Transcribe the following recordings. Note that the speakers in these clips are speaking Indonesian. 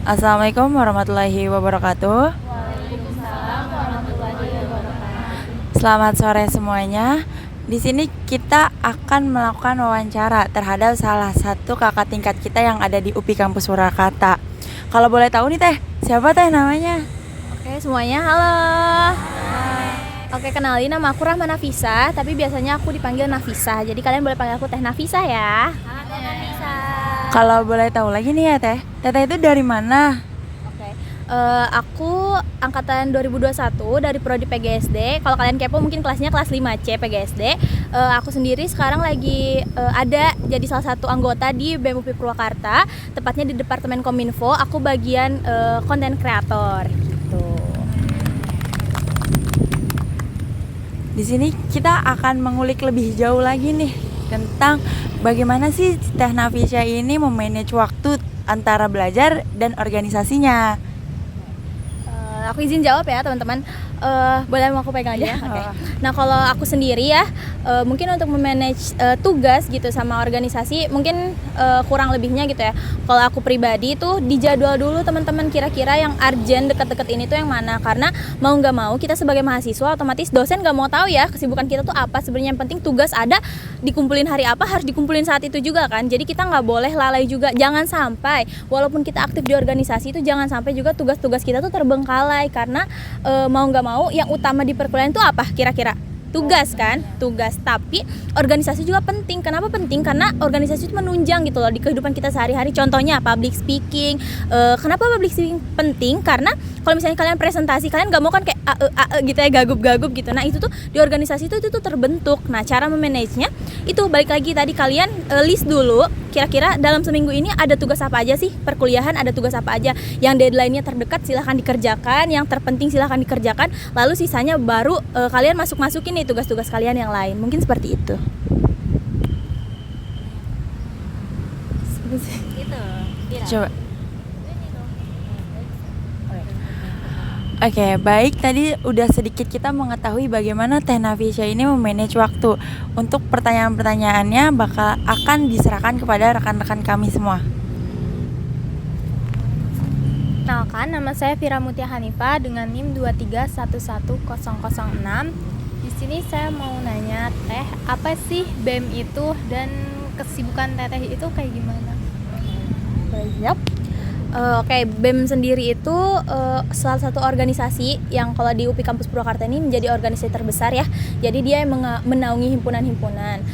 Assalamualaikum warahmatullahi wabarakatuh. Waalaikumsalam warahmatullahi wabarakatuh. Selamat sore semuanya. Di sini kita akan melakukan wawancara terhadap salah satu kakak tingkat kita yang ada di UPI Kampus Purwakarta. Kalau boleh tahu nih Teh, siapa Teh namanya? Oke semuanya, halo. Oke, kenalin, nama aku Rahma Nafisa, tapi biasanya aku dipanggil Nafisa. Jadi kalian boleh panggil aku Teh Nafisa ya. Halo Teh Nafisa. Kalau boleh tahu lagi nih ya Teh, Teteh itu dari mana? Oke, aku angkatan 2021 dari Prodi PGSD. Kalau kalian kepo mungkin kelasnya kelas 5C PGSD. Aku sendiri sekarang lagi ada jadi salah satu anggota di BEM UPI Purwakarta, tepatnya di Departemen Kominfo. Aku bagian konten kreator gitu. Di sini kita akan mengulik lebih jauh lagi nih tentang bagaimana sih Teh Nafisa ini memanage waktu antara belajar dan organisasinya. Aku izin jawab ya teman-teman. Boleh mau aku pegang aja? Iya. Oke. Nah kalau aku sendiri ya, mungkin untuk memanage tugas gitu sama organisasi mungkin kurang lebihnya gitu ya. Kalau aku pribadi tuh dijadwal dulu teman-teman, kira-kira yang urgent deket-deket ini tuh yang mana. Karena mau nggak mau kita sebagai mahasiswa otomatis dosen nggak mau tahu ya kesibukan kita tuh apa. Sebenarnya yang penting tugas ada, dikumpulin hari apa harus dikumpulin saat itu juga kan. Jadi kita nggak boleh lalai juga. Jangan sampai walaupun kita aktif di organisasi itu jangan sampai juga tugas-tugas kita tuh terbengkalai. Karena mau nggak mau yang utama di perkuliahan itu apa kira-kira? Tugas kan, tugas. Tapi organisasi juga penting. Kenapa penting? Karena organisasi itu menunjang gitu loh di kehidupan kita sehari-hari. Contohnya public speaking. Kenapa public speaking penting? Karena kalau misalnya kalian presentasi, kalian nggak mau kan kayak gitu ya, gagup-gagup gitu. Nah itu tuh di organisasi itu tuh terbentuk. Nah cara memanagenya itu balik lagi tadi kalian list dulu. Kira-kira dalam seminggu ini ada tugas apa aja sih? Perkuliahan ada tugas apa aja? Yang deadline-nya terdekat silahkan dikerjakan, yang terpenting silahkan dikerjakan. Lalu sisanya baru kalian masukin nih tugas-tugas kalian yang lain. Mungkin seperti itu. Coba. Oke, baik. Tadi udah sedikit kita mengetahui bagaimana Teh Nafisa ini memanage waktu. Untuk pertanyaan-pertanyaannya akan diserahkan kepada rekan-rekan kami semua. Kenalkan, nama saya Fira Mutia Hanifah dengan NIM 2311006. Di sini saya mau nanya Teh, apa sih BEM itu dan kesibukan Teteh itu kayak gimana? Siap. Oke, BEM sendiri itu salah satu organisasi yang kalau di UPI Kampus Purwakarta ini menjadi organisasi terbesar ya. Jadi dia yang menaungi himpunan-himpunan.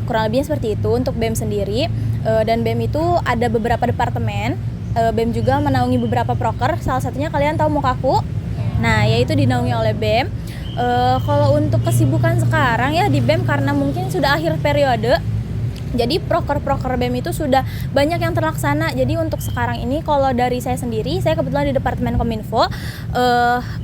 Kurang lebihnya seperti itu untuk BEM sendiri. Dan BEM itu ada beberapa departemen. BEM juga menaungi beberapa proker. Salah satunya kalian tahu Mukaku. Nah, yaitu dinaungi oleh BEM. Kalau untuk kesibukan sekarang ya di BEM karena mungkin sudah akhir periode. Jadi proker-proker BEM itu sudah banyak yang terlaksana. Jadi untuk sekarang ini kalau dari saya sendiri, saya kebetulan di Departemen Kominfo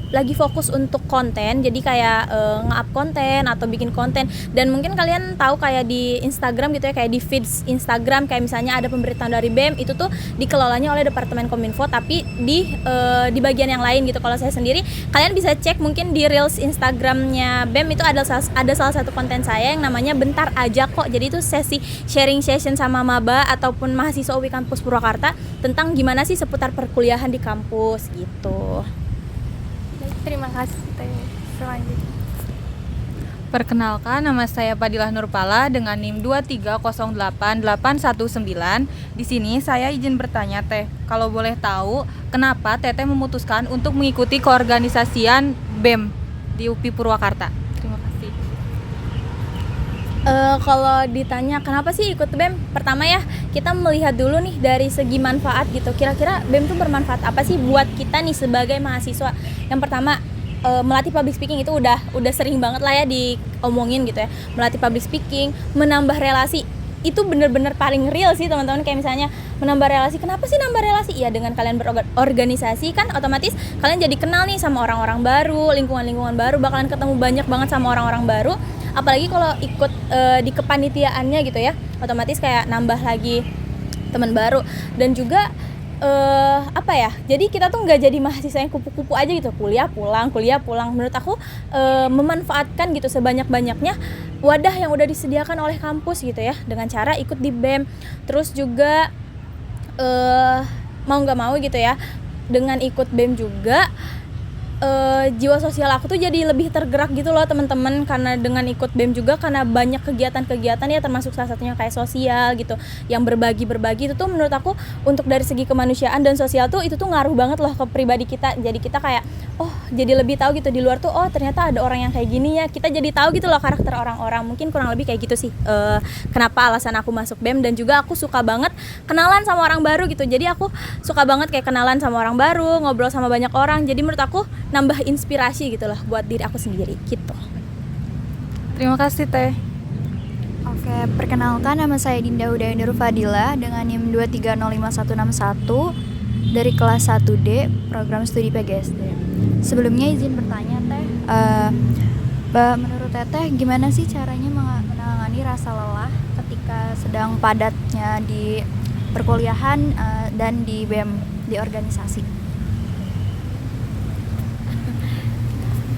lagi fokus untuk konten. Jadi kayak nge-up konten atau bikin konten. Dan mungkin kalian tahu kayak di Instagram gitu ya, kayak di feeds Instagram kayak misalnya ada pemberitaan dari BEM itu tuh dikelolanya oleh Departemen Kominfo tapi di bagian yang lain gitu. Kalau saya sendiri, kalian bisa cek mungkin di Reels Instagramnya BEM itu ada salah satu konten saya yang namanya Bentar Aja Kok. Jadi itu sharing session sama maba ataupun mahasiswa UPI Kampus Purwakarta tentang gimana sih seputar perkuliahan di kampus gitu. Terima kasih Teh. Selanjutnya. Perkenalkan, nama saya Fadilah Nurpala dengan NIM 2308819. Di sini saya izin bertanya Teh, kalau boleh tahu kenapa Teteh memutuskan untuk mengikuti keorganisasian BEM di UPI Purwakarta? Terima kasih. Kalau ditanya kenapa sih ikut BEM, pertama ya kita melihat dulu nih dari segi manfaat gitu. Kira-kira BEM tuh bermanfaat apa sih buat kita nih sebagai mahasiswa? Yang pertama melatih public speaking itu udah sering banget lah ya diomongin gitu ya. Melatih public speaking, menambah relasi. Itu bener-bener paling real sih teman-teman. Kayak misalnya menambah relasi. Kenapa sih nambah relasi? Ya dengan kalian berorganisasi kan otomatis kalian jadi kenal nih sama orang-orang baru, lingkungan-lingkungan baru, bakalan ketemu banyak banget sama orang-orang baru. Apalagi kalau ikut di kepanitiaannya gitu ya, otomatis kayak nambah lagi teman baru. Dan juga apa ya, jadi kita tuh nggak jadi mahasiswa yang kupu-kupu aja gitu, kuliah pulang. Menurut aku memanfaatkan gitu sebanyak-banyaknya wadah yang udah disediakan oleh kampus gitu ya, dengan cara ikut di BEM. Terus juga mau nggak mau gitu ya, dengan ikut BEM juga jiwa sosial aku tuh jadi lebih tergerak gitu loh teman-teman, karena dengan ikut BEM juga, karena banyak kegiatan-kegiatan ya, termasuk salah satunya kayak sosial gitu, yang berbagi itu tuh menurut aku untuk dari segi kemanusiaan dan sosial tuh itu tuh ngaruh banget loh ke pribadi kita. Jadi kita kayak jadi lebih tahu gitu di luar tuh, ternyata ada orang yang kayak gini ya, kita jadi tahu gitu loh karakter orang-orang. Mungkin kurang lebih kayak gitu sih kenapa alasan aku masuk BEM. Dan juga aku suka banget kenalan sama orang baru gitu, jadi aku suka banget kayak kenalan sama orang baru, ngobrol sama banyak orang. Jadi menurut aku nambah inspirasi gitu loh buat diri aku sendiri gitu. Terima kasih Teh. Oke, perkenalkan nama saya Dinda Hudaya Nur Fadila dengan NIM 2305161 dari kelas 1D program studi PGSD. Sebelumnya izin bertanya Teh, menurut Teteh gimana sih caranya menangani rasa lelah ketika sedang padatnya di perkuliahan dan di BEM, di organisasi?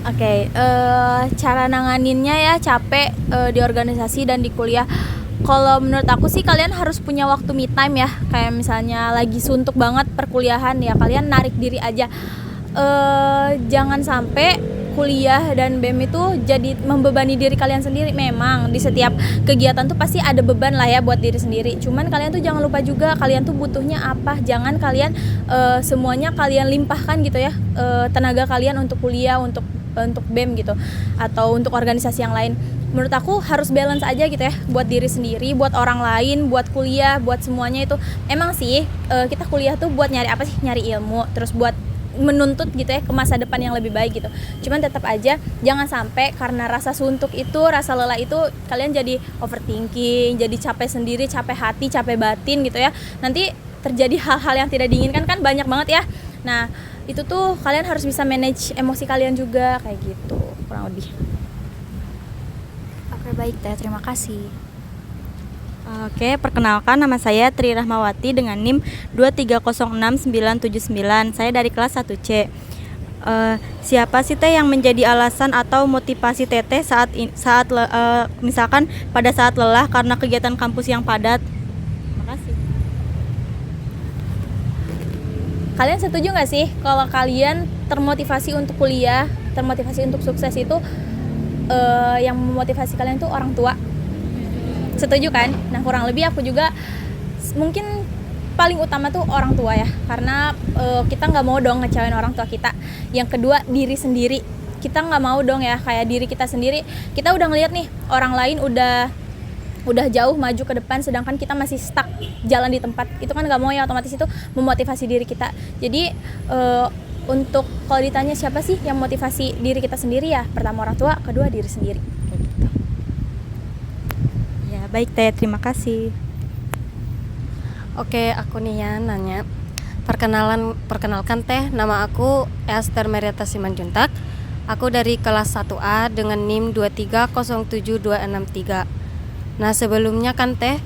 Oke, cara nanganinnya ya capek di organisasi dan di kuliah. Kalau menurut aku sih kalian harus punya waktu me time ya. Kayak misalnya lagi suntuk banget perkuliahan ya, kalian narik diri aja. Jangan sampai kuliah dan BEM itu jadi membebani diri kalian sendiri. Memang di setiap kegiatan tuh pasti ada beban lah ya buat diri sendiri. Cuman kalian tuh jangan lupa juga kalian tuh butuhnya apa. Jangan kalian semuanya kalian limpahkan gitu ya, tenaga kalian untuk kuliah, untuk BEM gitu, atau untuk organisasi yang lain. Menurut aku harus balance aja gitu ya, buat diri sendiri, buat orang lain, buat kuliah, buat semuanya itu. Emang sih kita kuliah tuh buat nyari apa sih? Nyari ilmu, terus buat menuntut gitu ya ke masa depan yang lebih baik gitu. Cuman tetap aja jangan sampai karena rasa suntuk itu, rasa lelah itu kalian jadi overthinking, jadi capek sendiri, capek hati, capek batin gitu ya. Nanti terjadi hal-hal yang tidak diinginkan kan banyak banget ya. Nah, itu tuh kalian harus bisa manage emosi kalian juga kayak gitu, kurang lebih. Oke, baik Teh, terima kasih. Oke, perkenalkan nama saya Tri Rahmawati dengan NIM 2306979. Saya dari kelas 1C. Siapa sih Teh yang menjadi alasan atau motivasi Teteh misalkan pada saat lelah karena kegiatan kampus yang padat? Terima kasih. Kalian setuju gak sih kalau kalian termotivasi untuk kuliah, termotivasi untuk sukses itu yang memotivasi kalian tuh orang tua? Setuju kan? Nah, kurang lebih aku juga mungkin paling utama tuh orang tua ya, karena kita nggak mau dong ngecewain orang tua kita. Yang kedua, diri sendiri, kita nggak mau dong ya kayak diri kita sendiri, kita udah ngeliat nih orang lain udah jauh maju ke depan, sedangkan kita masih stuck jalan di tempat. Itu kan nggak mau ya, otomatis itu memotivasi diri kita. Jadi untuk kalau ditanya siapa sih yang motivasi diri kita sendiri, ya pertama orang tua, kedua diri sendiri. Ya, baik Teh, terima kasih. Oke, aku nih ya nanya. Perkenalkan Teh, nama aku Esther Mariata Simanjuntak. Aku dari kelas 1A dengan NIM 2307263. Nah, sebelumnya kan Teh,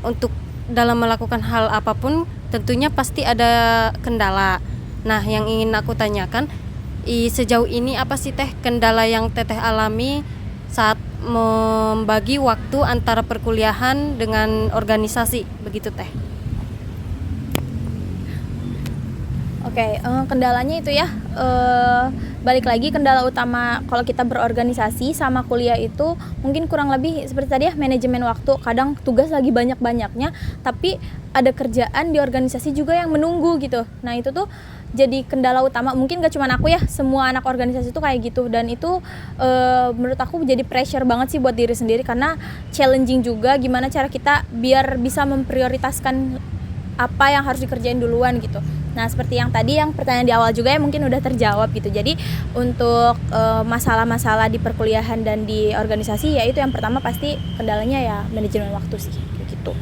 untuk dalam melakukan hal apapun tentunya pasti ada kendala. Nah, yang ingin aku tanyakan, sejauh ini apa sih Teh kendala yang Teteh alami saat membagi waktu antara perkuliahan dengan organisasi, begitu Teh? Oke, kendalanya itu ya, balik lagi kendala utama kalau kita berorganisasi sama kuliah itu mungkin kurang lebih seperti tadi ya, manajemen waktu. Kadang tugas lagi banyak-banyaknya, tapi ada kerjaan di organisasi juga yang menunggu gitu. Nah, itu tuh jadi kendala utama. Mungkin gak cuma aku ya, semua anak organisasi tuh kayak gitu. Dan itu menurut aku jadi pressure banget sih buat diri sendiri, karena challenging juga gimana cara kita biar bisa memprioritaskan apa yang harus dikerjain duluan gitu. Nah, seperti yang tadi yang pertanyaan di awal juga ya mungkin udah terjawab gitu. Jadi untuk masalah-masalah di perkuliahan dan di organisasi, ya itu yang pertama pasti kendalanya ya manajemen waktu sih gitu.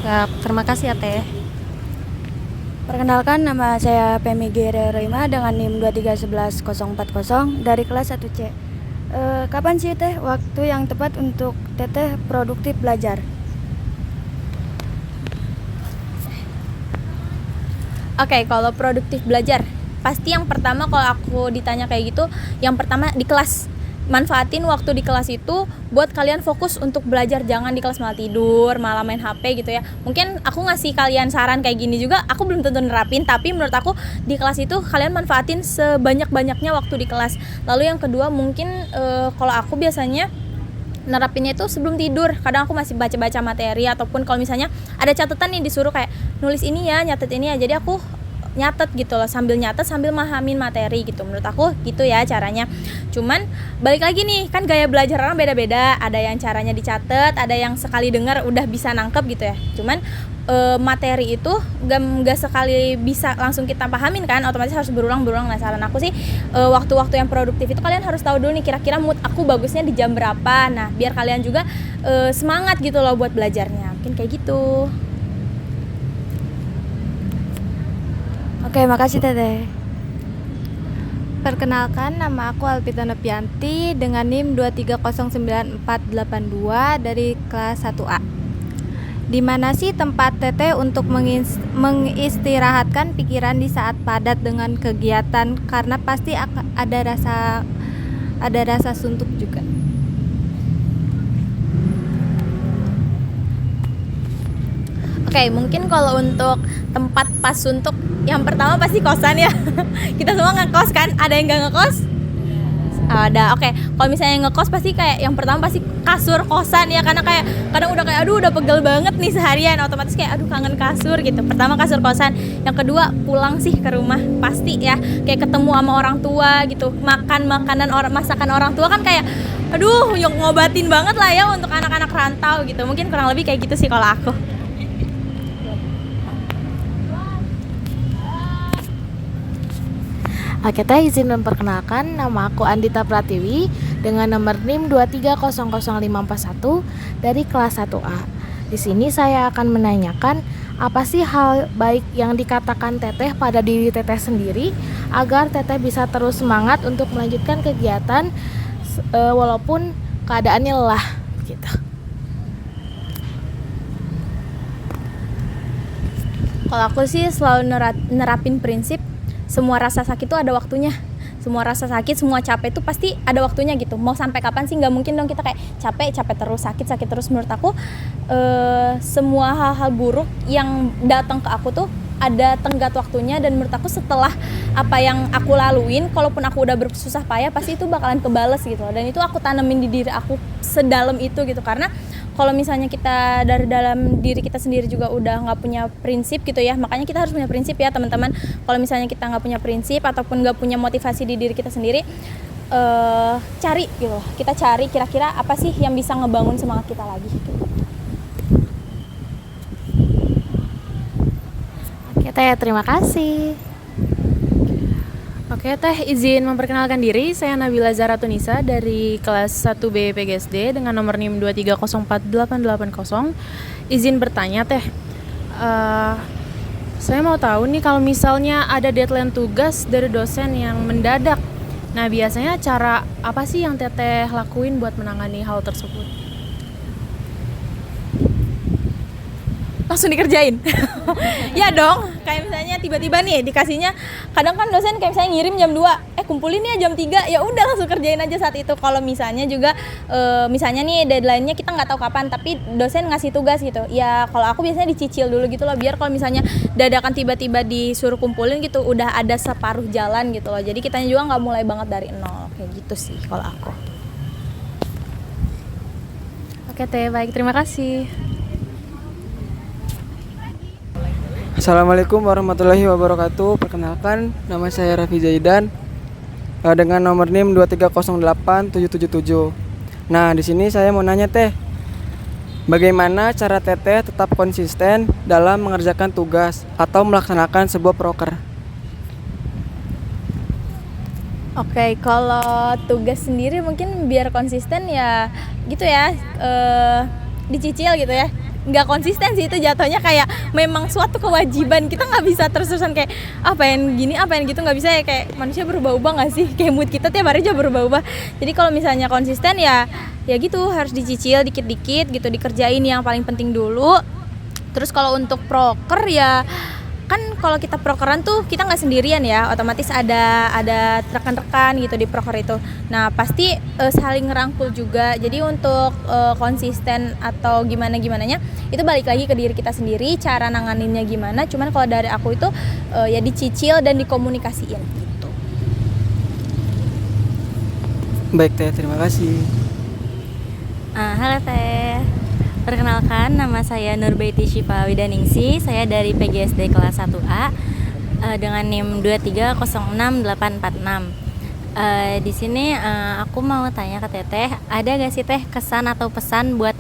Ya, terima kasih ya Teh. Perkenalkan, nama saya Pemi Roima dengan NIM 2311040 dari kelas 1C. Kapan sih Teh waktu yang tepat untuk Teteh produktif belajar? Oke, kalau produktif belajar, pasti yang pertama kalau aku ditanya kayak gitu, yang pertama di kelas. manfaatin waktu di kelas itu buat kalian fokus untuk belajar, jangan di kelas malah tidur, malah main HP gitu ya. Mungkin aku ngasih kalian saran kayak gini juga aku belum tentu nerapin, tapi menurut aku di kelas itu kalian manfaatin sebanyak-banyaknya waktu di kelas. Lalu yang kedua mungkin kalau aku biasanya nerapinnya itu sebelum tidur. Kadang aku masih baca-baca materi, ataupun kalau misalnya ada catatan nih disuruh kayak nulis ini ya, nyatet ini ya, jadi aku nyatet gitu loh, sambil nyatet sambil mahamin materi gitu. Menurut aku gitu ya caranya. Cuman balik lagi nih, kan gaya belajar orang beda-beda, ada yang caranya dicatat, ada yang sekali dengar udah bisa nangkep gitu ya. Cuman materi itu gak sekali bisa langsung kita pahamin kan, otomatis harus berulang-berulang. Nah saran aku sih waktu-waktu yang produktif itu kalian harus tahu dulu nih kira-kira mood aku bagusnya di jam berapa. Nah biar kalian juga semangat gitu loh buat belajarnya, mungkin kayak gitu. Oke, makasih Teteh. Perkenalkan, nama aku Alpita Nopianti dengan NIM 2309482 dari kelas 1A. Di mana sih tempat Teteh untuk mengistirahatkan pikiran di saat padat dengan kegiatan, karena pasti ada rasa suntuk juga. Oke, mungkin kalau untuk tempat pas suntuk, yang pertama pasti kosan ya. Kita semua ngekos kan, ada yang gak ngekos? Ada. Oke, kalau misalnya ngekos pasti kayak yang pertama pasti kasur kosan ya, karena kayak kadang udah kayak aduh udah pegel banget nih seharian, otomatis kayak aduh kangen kasur gitu. Pertama kasur kosan, yang kedua pulang sih ke rumah pasti ya, kayak ketemu sama orang tua gitu, makan masakan orang tua kan kayak aduh ngobatin banget lah ya untuk anak-anak rantau gitu. Mungkin kurang lebih kayak gitu sih kalau aku. Oke Teh, izin memperkenalkan, nama aku Andita Pratiwi dengan nomor NIM 2300541 dari kelas 1A. Di sini saya akan menanyakan apa sih hal baik yang dikatakan Teteh pada diri Teteh sendiri agar Teteh bisa terus semangat untuk melanjutkan kegiatan walaupun keadaannya lelah gitu. Kalau aku sih selalu nerapin prinsip semua rasa sakit itu ada waktunya. Semua rasa sakit, semua capek itu pasti ada waktunya gitu. Mau sampai kapan sih? Nggak mungkin dong kita kayak capek terus, sakit terus. Menurut aku semua hal-hal buruk yang datang ke aku tuh ada tenggat waktunya, dan menurut aku setelah apa yang aku laluin, kalaupun aku udah bersusah payah pasti itu bakalan kebales gitu. Dan itu aku tanemin di diri aku sedalam itu gitu, karena kalau misalnya kita dari dalam diri kita sendiri juga udah nggak punya prinsip gitu ya, makanya kita harus punya prinsip ya teman-teman. Kalau misalnya kita nggak punya prinsip ataupun nggak punya motivasi di diri kita sendiri, cari gitu, kita cari kira-kira apa sih yang bisa ngebangun semangat kita lagi gitu. Oke Teh, terima kasih. Oke Teh, izin memperkenalkan diri, saya Nabila Zahra Tunisa dari kelas 1B PGSD dengan nomor NIM 2304880. Izin bertanya Teh, saya mau tahu nih kalau misalnya ada deadline tugas dari dosen yang mendadak, nah biasanya cara apa sih yang Teteh lakuin buat menangani hal tersebut? Langsung dikerjain. Ya dong, kayak misalnya tiba-tiba nih dikasihnya, kadang kan dosen kayak misalnya ngirim jam 2, kumpulin ya jam 3, ya udah langsung kerjain aja saat itu. Kalau misalnya juga misalnya nih deadline-nya kita nggak tahu kapan, tapi dosen ngasih tugas gitu, ya kalau aku biasanya dicicil dulu gitu loh, biar kalau misalnya dadakan tiba-tiba disuruh kumpulin gitu udah ada separuh jalan gitu loh, jadi kitanya juga nggak mulai banget dari nol, kayak gitu sih kalau aku. Oke Teh, baik, terima kasih. Assalamualaikum warahmatullahi wabarakatuh. Perkenalkan, nama saya Raffi Zaidan dengan nomor NIM 2308777. Nah, di sini saya mau nanya Teh, bagaimana cara Teteh tetap konsisten dalam mengerjakan tugas atau melaksanakan sebuah proker? Oke, kalau tugas sendiri mungkin biar konsisten ya gitu ya, dicicil gitu ya. Nggak konsisten sih itu jatuhnya, kayak memang suatu kewajiban, kita nggak bisa terus-terusan kayak apa yang gini apa yang gitu, nggak bisa ya, kayak manusia berubah-ubah nggak sih, kayak mood kita tiap hari aja berubah-ubah. Jadi kalau misalnya konsisten ya gitu harus dicicil dikit-dikit gitu, dikerjain yang paling penting dulu. Terus kalau untuk proker ya kan kalau kita prokeran tuh kita nggak sendirian ya, otomatis ada rekan-rekan gitu di proker itu. Nah pasti saling ngerangkul juga. Jadi untuk konsisten atau gimananya itu balik lagi ke diri kita sendiri, cara nanganinnya gimana. Cuman kalau dari aku itu ya dicicil dan dikomunikasiin gitu. Baik Teh, terima kasih. Halo Teh, perkenalkan nama saya Nurbaiti Syifa Widaningsi. Saya dari PGSD kelas 1A dengan NIM 2306846. Di sini aku mau tanya ke Teteh, ada gak sih Teh kesan atau pesan buat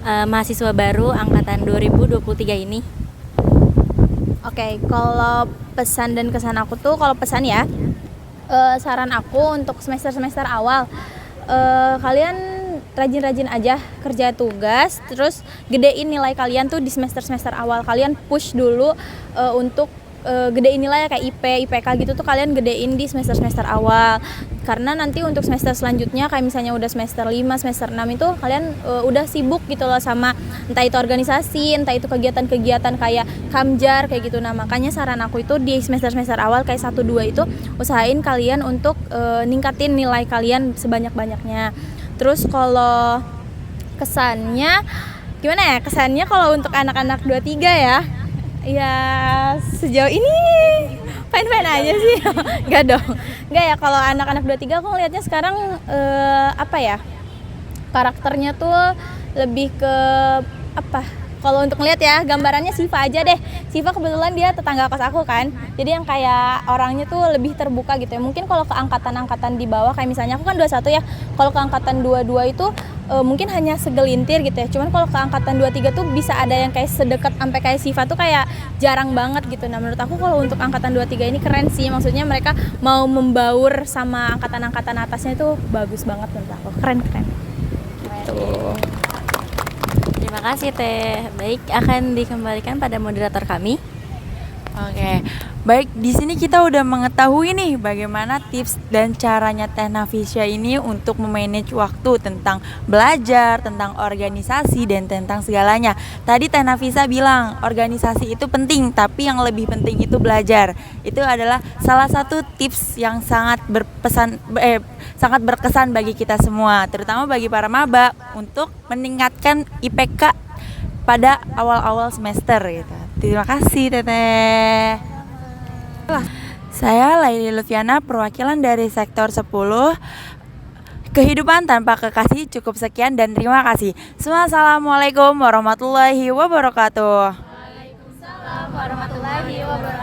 mahasiswa baru angkatan 2023 ini? Oke, kalau pesan dan kesan aku tuh, kalau pesan ya, saran aku untuk semester awal, kalian rajin-rajin aja kerja tugas, terus gedein nilai kalian tuh di semester awal. Kalian push dulu untuk gedein nilai kayak IPK gitu tuh kalian gedein di semester awal. Karena nanti untuk semester selanjutnya kayak misalnya udah semester 5, semester 6 itu kalian udah sibuk gitu loh sama entah itu organisasi, entah itu kegiatan-kegiatan kayak kamjar kayak gitu. Nah, makanya saran aku itu di semester awal kayak 1 2 itu usahain kalian untuk ningkatin nilai kalian sebanyak-banyaknya. Terus kalau kesannya gimana ya? Kesannya kalau untuk anak-anak 23 ya, ya sejauh ini fine-fine aja sih. Enggak dong. Enggak ya, kalau anak-anak 23 aku ngelihatnya sekarang apa ya? Karakternya tuh lebih ke apa? Kalau untuk ngeliat ya, gambarannya Siva aja deh. Siva kebetulan dia tetangga kos aku kan. Jadi yang kayak orangnya tuh lebih terbuka gitu ya. Mungkin kalau ke angkatan-angkatan di bawah kayak misalnya aku kan 21 ya. Kalau ke angkatan 22 itu mungkin hanya segelintir gitu ya. Cuman kalau ke angkatan 23 tuh bisa ada yang kayak sedekat sampai kayak Siva tuh kayak jarang banget gitu. Nah, menurut aku kalau untuk angkatan 23 ini keren sih. Maksudnya mereka mau membaur sama angkatan-angkatan atasnya itu bagus banget menurut aku. Keren. Gitu. Terima kasih Teh. Baik, akan dikembalikan pada moderator kami. Oke, baik, di sini kita udah mengetahui nih bagaimana tips dan caranya Teh Nafisya ini untuk memanage waktu, tentang belajar, tentang organisasi, dan tentang segalanya. Tadi Teh Nafisa bilang organisasi itu penting, tapi yang lebih penting itu belajar. Itu adalah salah satu tips yang sangat sangat berkesan bagi kita semua, terutama bagi para maba untuk meningkatkan IPK pada awal-awal semester gitu. Terima kasih Teteh. Saya Laili Lufiana, perwakilan dari sektor 10. Kehidupan tanpa kekasih. Cukup sekian dan terima kasih. Assalamualaikum warahmatullahi wabarakatuh. Waalaikumsalam warahmatullahi wabarakatuh.